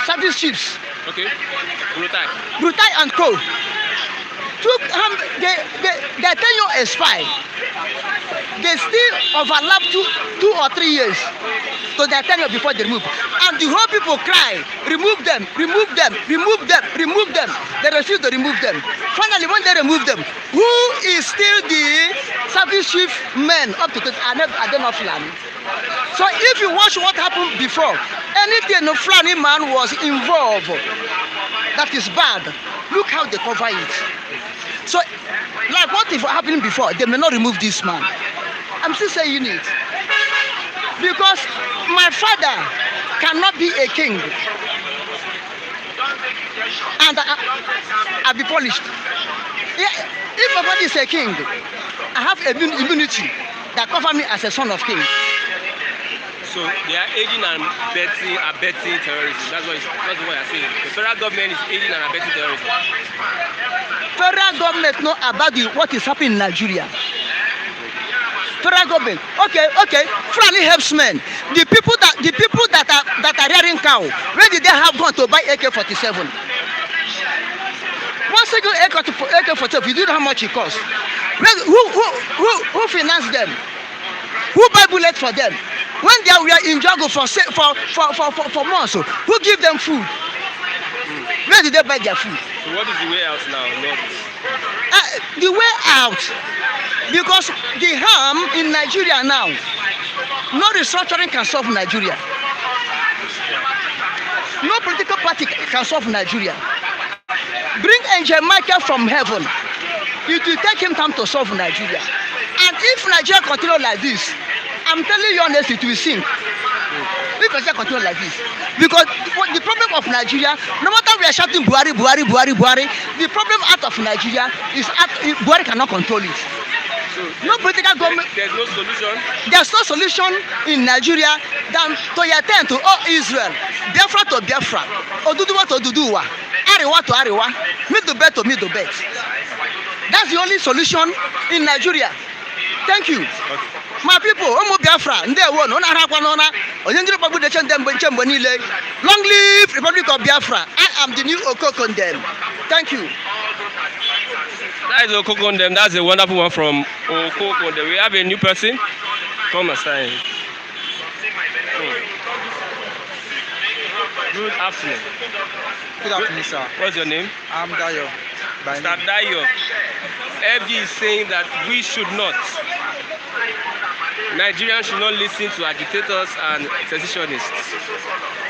service chiefs. Okay. Brutai and co. Took their tenure expired. They still overlap 2 or 3 years to their tenure before they remove. And the whole people cry, remove them, remove them, remove them, remove them. They refuse to remove them. Finally, when they remove them, who is still the service chief men up to Adenoflan? So if you watch what happened before, anything the Fulani man was involved that is bad, look how they cover it. So, like what if happened before, they may not remove this man. I'm still saying it. Because my father cannot be a king and I'll be polished. If my father is a king, I have immunity that cover me as a son of king. So they are aiding and abetting terrorism. That's what you're saying. The federal government is aiding and abetting terrorism. Federal government know about what is happening in Nigeria. Federal government, okay. Fulani herdsmen, the people that are rearing cow. Where did they have gone to buy AK-47? One single AK-47, you do know how much it costs. Who financed them? Who buy bullets for them? When they were in jungle for months, who give them food? Where did they buy their food? So what is the way out now? The way out, because the harm in Nigeria now, no restructuring can solve Nigeria. No political party can solve Nigeria. Bring Angel Michael from heaven. It will take him time to solve Nigeria. And if Nigeria continue like this, I'm telling you honestly, it will sink. If Nigeria continue like this, because the problem of Nigeria, no matter we are shouting Buhari, the problem out of Nigeria is Buhari cannot control it. So no political government. There's no solution. There's no solution in Nigeria than to attend to all Israel, Biafra to Biafra, Oduduwa to Oduduwa, Ariwa to Ariwa, Middle-belt to Middle-belt. That's the only solution in Nigeria. Thank you. Okay. My people, Omo Biafra, Ndewo, Ona Harakwanona, Oyengiri Babu de Chembo Nile. Long live Republic of Biafra. I am the new Okokondem. Thank you. That is Okokondem. That's a wonderful one from Okokondem. We have a new person. Come and sign. Good afternoon. Good afternoon, sir. What's your name? I'm Dayo. Mr. Dayo. FG is saying that we should not. Nigerians should not listen to agitators and secessionists.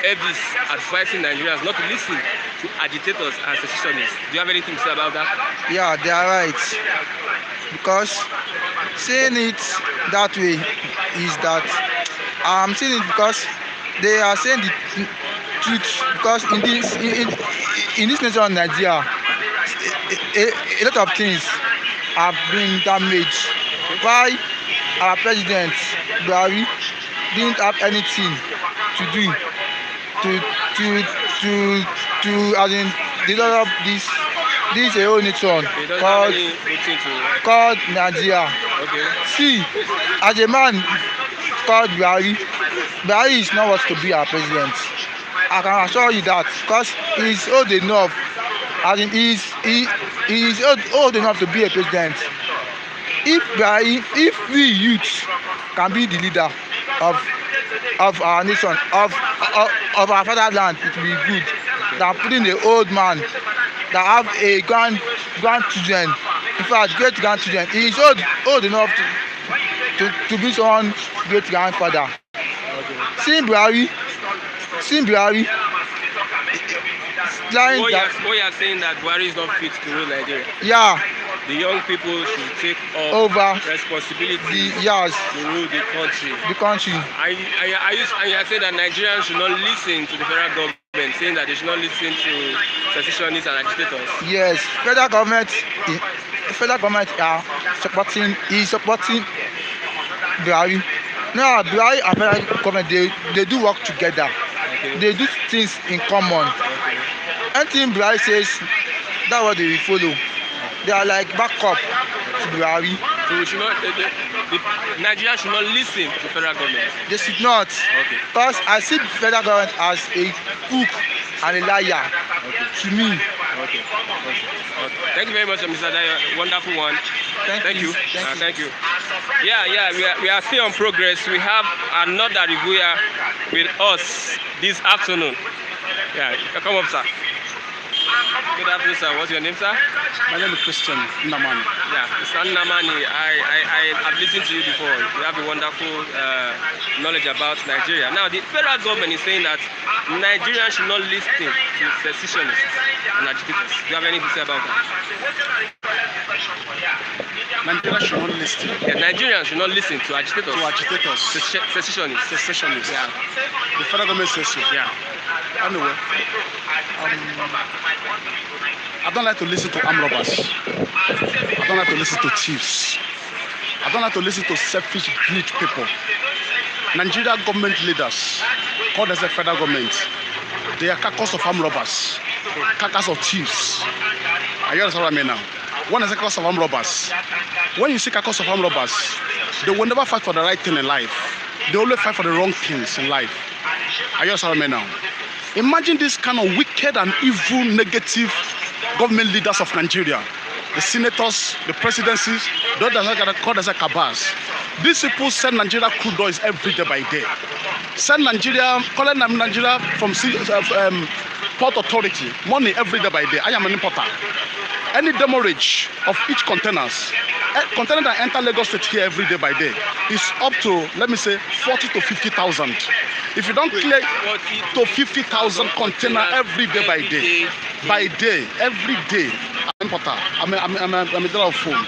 FG is advising Nigerians not to listen to agitators and secessionists. Do you have anything to say about that? Yeah, they are right. Because saying it that way is that I'm saying it because they are saying the truth. Because in this nation of Nigeria, a lot of things have been damaged. Why our president Buhari didn't have anything to do to as in develop this a whole nation called Nigeria. Okay. See, as a man called Buhari is not what to be our president. I can assure you that because he is old enough. As in he is old enough to be a president. If we youth can be the leader of our nation, of our fatherland, it will be good than putting an old man that have a grandchildren, in fact great grandchildren. He is old enough to be someone great grandfather. Seeing Buhari, lying What that you are saying that Buhari is not fit to rule Nigeria. yeah The young people should take up over responsibility the years to rule the country. the country. And you are saying that Nigerians should not listen to the federal government, saying that they should not listen to secessionists and agitators. Yes, federal government are supporting Buhari. Now Buhari and federal government they do work together. Okay. They do things in common. Anything Buhari says, that's what they will follow. They are like backup to Buhari. So we should not, the Nigerians should not listen to the federal government. They should not. Okay. Because I see the federal government as a crook and a liar to me. Okay. Thank you very much, Mr. Dayo. Wonderful one. Thank you. Thank you. Yeah. We are still on progress. We have another reviewer with us this afternoon. Yeah, come up, sir. Good afternoon, sir. What's your name, sir? My name is Christian Namani. Yeah, Mr. Namani, I've listened to you before. You have a wonderful knowledge about Nigeria. Now, the federal government is saying that Nigerians should not listen to secessionists and agitators. Do you have anything to say about that? Nigeria should not listen Yeah, Nigerians should not listen to agitators. to agitators, Secessionists. secessionists. Yeah. The federal government says so. Yeah. Anyway, I don't like to listen to armed robbers. I don't like to listen to thieves. I don't like to listen to selfish, greed people. Nigeria government leaders, called as the federal government, they are carcass of armed robbers, carcass of thieves. Are you understand what I mean now? One is a carcass of armed robbers. When you see carcass of armed robbers, they will never fight for the right thing in life. They only fight for the wrong things in life. Are you understand what I mean now? Imagine this kind of wicked and evil, negative government leaders of Nigeria. The senators, the presidencies, those that are called as a cabals. These people send Nigeria crude oils every day by day. Send Nigeria, calling Nigeria from port authority, money every day by day. I am an importer. Any demurrage of each container that enter Lagos State here every day by day is up to, let me say, 40 to 50,000. If you don't clear to 50,000 container every day by day, every day, I'm a dealer of phone.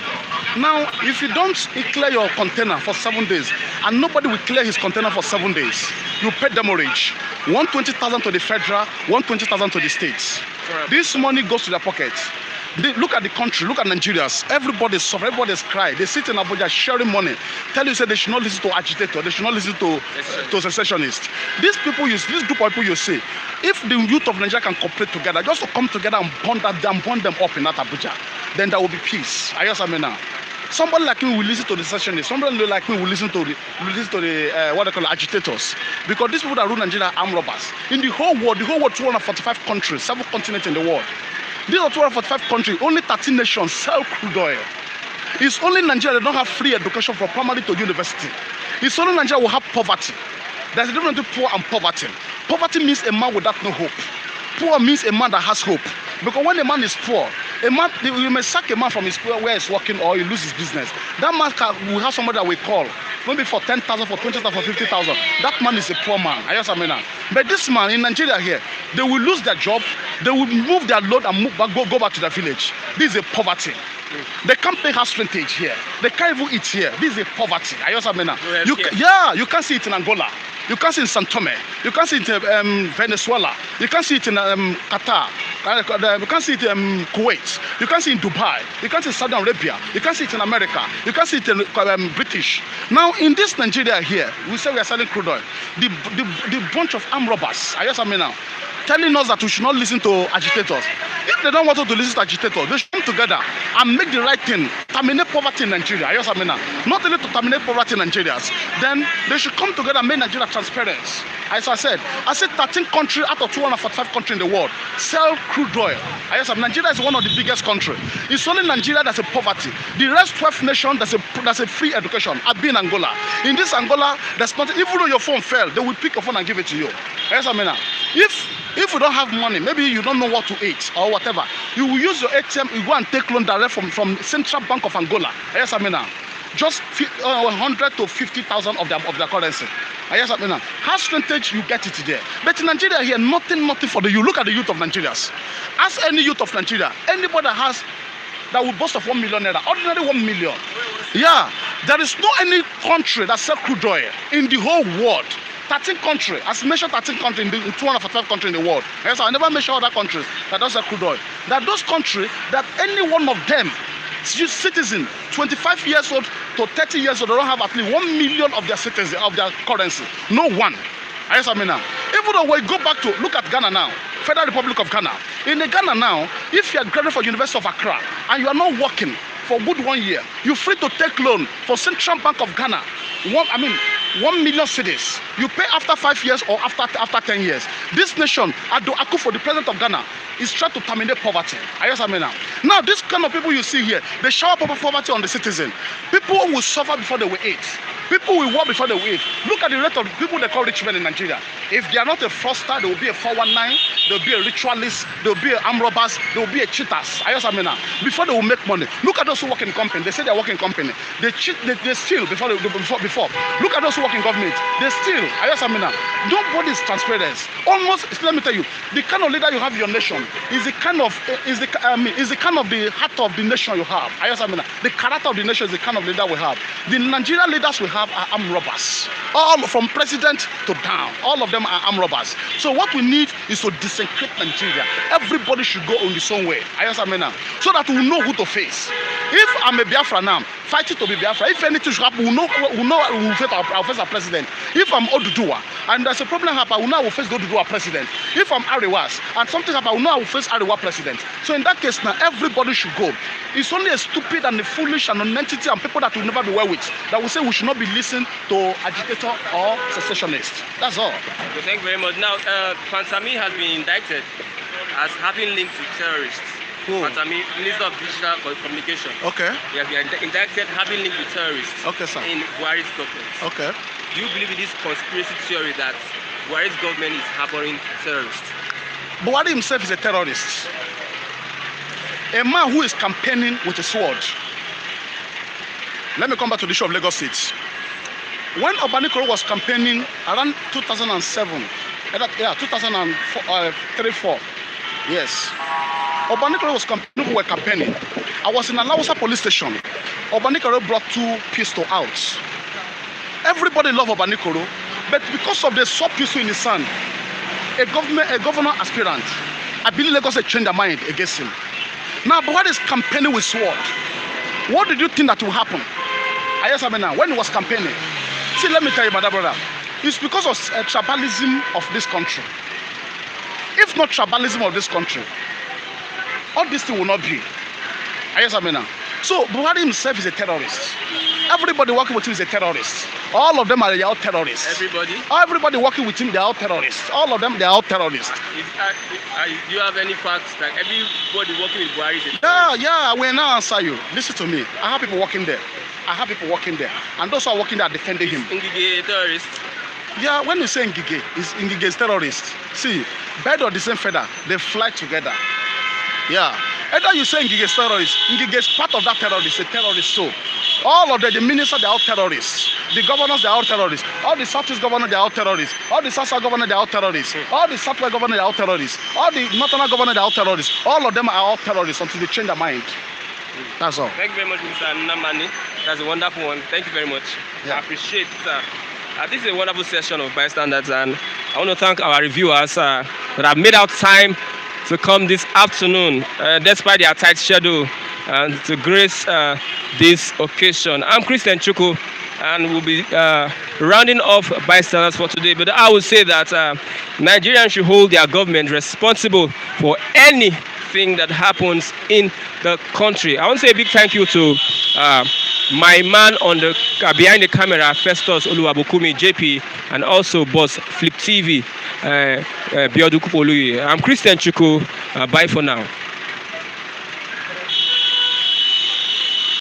Now, if you don't clear your container for 7 days, and nobody will clear his container for 7 days, you pay demurrage. 120,000 to the federal, 120,000 to the states. This money goes to their pockets. Look at the country, look at Nigerians. Everybody's suffering, everybody's crying. They sit in Abuja sharing money. Tell you, say they should not listen to agitators, they should not listen to secessionists. These people, this group of people you see, if the youth of Nigeria can cooperate together, just to come together and burn them up in that Abuja, then there will be peace. I just mean now. Somebody like me will listen to the secessionists. Somebody like me will listen to the what they call agitators. Because these people that rule Nigeria are armed robbers. In the whole world, 245 countries, 7 continents in the world. These are 245 countries, only 13 nations sell crude oil. It's only Nigeria that don't have free education from primary to university. It's only Nigeria will have poverty. There's a difference between poor and poverty. Poverty means a man without no hope. Poor means a man that has hope. Because when a man is poor, you may sack a man from his where he's working or he lose his business. That man will have somebody that we call, maybe for 10,000, for 20,000, for 50,000. That man is a poor man. I just mean that. But this man in Nigeria here, they will lose their job, they will move their load and go back to their village. This is a poverty. They can't pay house rentage here. They can't even eat here. This is a poverty. I just mean that. You can't see it in Angola. You can't see it in Sao Tome. You can't see it in Venezuela. You can't see it in Qatar. You can't see it in Kuwait. You can't see it in Dubai. You can't see it in Saudi Arabia. You can't see it in America. You can't see it in British. Now, in this Nigeria here, we say we are selling crude oil. The bunch of armed robbers, I just mean now, telling us that we should not listen to agitators. If they don't want us to listen to agitators, they should come together and make the right thing. Terminate poverty in Nigeria. I just mean now, not only to terminate poverty in Nigerians, then they should come together and make Nigeria transparent. As I said 13 countries out of 245 countries in the world sell crude oil. Nigeria is one of the biggest countries. It's only Nigeria that's a poverty. The rest 12 nations that's a free education. I've been in Angola. In this Angola, there's nothing. Even though your phone fell, they will pick your phone and give it to you. If you don't have money, maybe you don't know what to eat or whatever, you will use your ATM, you go and take loan direct from Central Bank of Angola. just 100 to 50,000 of their currency. I hear something now. How strange you get it there. But in Nigeria here, nothing for the youth. Look at the youth of Nigerians. Ask any youth of Nigeria, anybody that will boast of 1 million naira, ordinary 1 million. Yeah, there is no any country that sells crude oil in the whole world. 13 countries, as mentioned 13 countries in 245 countries in the world. Yes, I never mention other countries that don't sell crude oil. That those countries, that any one of them, citizen 25 years old to 30 years old, they don't have at least 1 million of their citizens, of their currency. No one. Yes, I mean now. Even though we go back to look at Ghana now, Federal Republic of Ghana. In Ghana now, if you are graduate from University of Accra and you are not working for good 1 year, you're free to take loan for Central Bank of Ghana. 1 million cedis. You pay after 5 years or after 10 years. This nation, Ado Akufo, the president of Ghana, is trying to terminate poverty. Now, this kind of people you see here, they shower poverty on the citizen. People will suffer before they will eat. People will work before they will eat. Look at the rate of people they call rich men in Nigeria. If they are not a fraudster, they will be a 419, they will be a ritualist, they will be an armed robbers, they will be a cheaters. Before they will make money. Look at those who work in company. They say they are working in company. They cheat, they steal before. Look at those who work in government. They steal. Nobody is transparent. Almost, let me tell you, the kind of leader you have in your nation is the kind of the heart of the nation you have. The character of the nation is the kind of leader we have. The Nigerian leaders we have are armed robbers. All from president to down. All of them are armed robbers. So what we need is to disintegrate Nigeria. Everybody should go on his own way. So that we know who to face. If I'm a Biafra now, fighting to be Biafra. If anything should happen, we know we'll face our president. If I'm Oduduwa and there's a problem happen, we know I will face the Oduduwa president. If I'm Arewas and something happen, we know I will face Arewa president. So in that case now, everybody should go. It's only a stupid and a foolish and an entity and people that will never be well with that will say we should not be listening to agitator or secessionist. That's all. Okay, thank you very much. Now, Pantami has been indicted as having links to terrorists. Pantami, Minister of Digital Communication. Okay. He has been indicted having links to terrorists. Okay, sir. In Buhari's government. Okay. Do you believe in this conspiracy theory that Buhari's government is harboring terrorists? Buhari himself is a terrorist. A man who is campaigning with a sword. Let me come back to the issue of Lagos State. When Obanikoro was campaigning around 2007, 2003-4, yes. Obanikoro was campaigning, we were campaigning. I was in Alawusa police station. Obanikoro brought 2 pistols out. Everybody loved Obanikoro, but because of the soft pistol in his hand, a governor aspirant, I believe Lagos had changed their mind against him. Now, Buhari is campaigning with sword. What did you think that will happen? When he was campaigning. See, let me tell you, my brother, it's because of tribalism of this country. If not tribalism of this country, all this thing will not be. So Buhari himself is a terrorist. Everybody working with him is a terrorist. All of them are terrorists. Everybody working with him, they are all terrorists. All of them, they are all terrorists. Do you have any facts that everybody working with Buhari is a terrorist? Yeah, I will now answer you. Listen to me. I have people working there. And those who are working there are defending him. Ngige a terrorist? Yeah, when you say Ngige is terrorist. See, bird of the same feather, they fly together. Yeah. Either you say Ngige is terrorist, Ngige is part of that terrorist, a terrorist so. All of the ministers, they are all terrorists. The governors, they are all terrorists. All the Southeast governors, they are all terrorists. All the South governors, they are all terrorists. All the Southwest governors, they are all terrorists. All the Northern governors, they are all terrorists. All of them are all terrorists until they change their mind. That's all. Thank you very much, Mr. Namani. That's a wonderful one. Thank you very much. Yeah. I appreciate it. This is a wonderful session of Bystanders, and I want to thank our reviewers that have made out time to come this afternoon, despite their tight schedule, and to grace this occasion. I'm Christian Chuku, and we'll be rounding off Bystanders for today. But I would say that Nigerians should hold their government responsible for anything that happens in the country. I want to say a big thank you to my man on the behind the camera, Festus Oluwabukumi JP, and also boss Fliptv, Biodu Kupoluyi. I'm Christian Chuku. Bye for now.